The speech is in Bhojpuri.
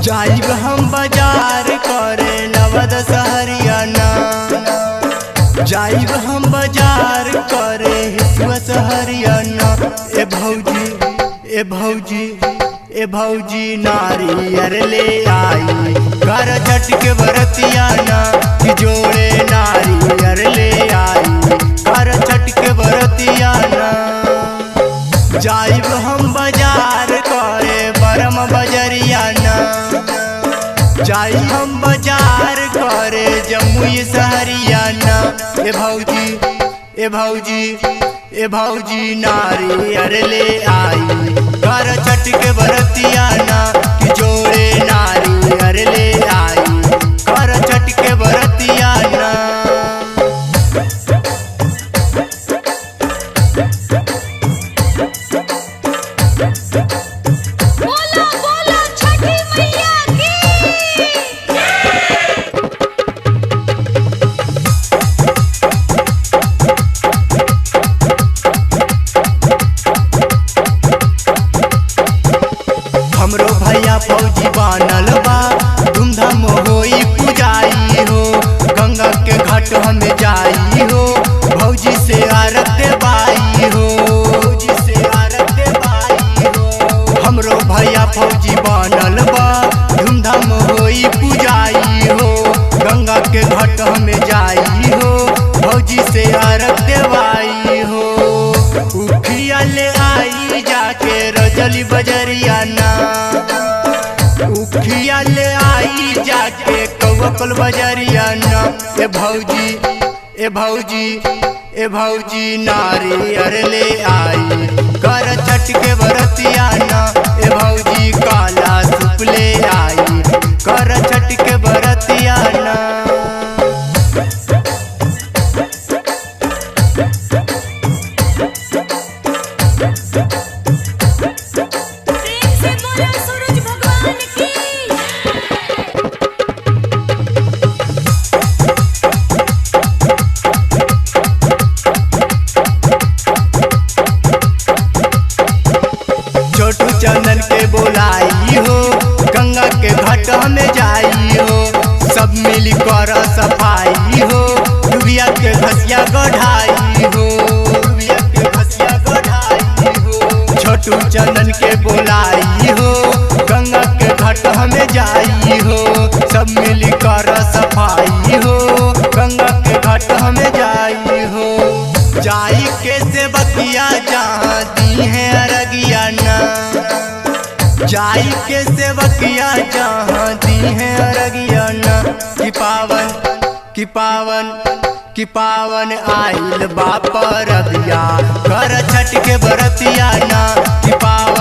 जाइब हम बाजार करे नवद सहरियाना, जाइब हम बाजार करे हिस्सा सहरियाना। ए भौजी ए भौजी ए भौजी नारियर ले आई घर झट के बरतियाना, कि जोड़े नारियर ले आई घर झट के बरतियाना। जाइब हम बाजार करे बरम बजरियाना, जाई हम बाजार करे जमुई सहरियाना। ए भौजी ए भौजी ए भौजी नारियर ले आई घर छठ के बरतियाना, कि जोड़े नारियर ले आई घर छठ के बरतियाना। बोलो बोलो छठी मैया की। हमरो भैया फौजी बनल बा धूमधाम होई पूजाई हो, गंगा के घाट हमें जाई हो भौजी से आरत देवाई हो, भौजी से आरत देवाई हो। हमरो भैया फौजी बनल बा धूमधाम होई पूजाई हो, गंगा के घाट हमें जाई हो भौजी से आरत देवाई हो। उखिया ले आई जाके रजली बजरियाना, उखिया ले आई जाके कौवकल बजरियाना। ए भौजी ए भौजी ए भौजी नारियर ले आई कर छठ के बरतियाना। ए भौजी काला सूप ले आई कर छठ के बरतियाना। प्रेम से बोलो सूरज भगवान की। छोटू चंदन के बोलाई हो गंगा के घाट में जाई हो, सब मिल कर सफाई हो दुबिया के घसिया गढ़ाई हो, दुबिया के घसिया गढ़ाई हो। छोटू चंदन के बोलाई हो गंगा के घाट में जाई हो, सब मिल कर सफाई हो गंगा के घाट में जाई हो। जाई के से बतिया जहाँ दी है अरगियाना, जाई के से बतिया जहाँ दी है अरगियाना। कि पावन कि पावन कि पावन आइल बापर रबिया कर छठ के बरतियाना, कि पावन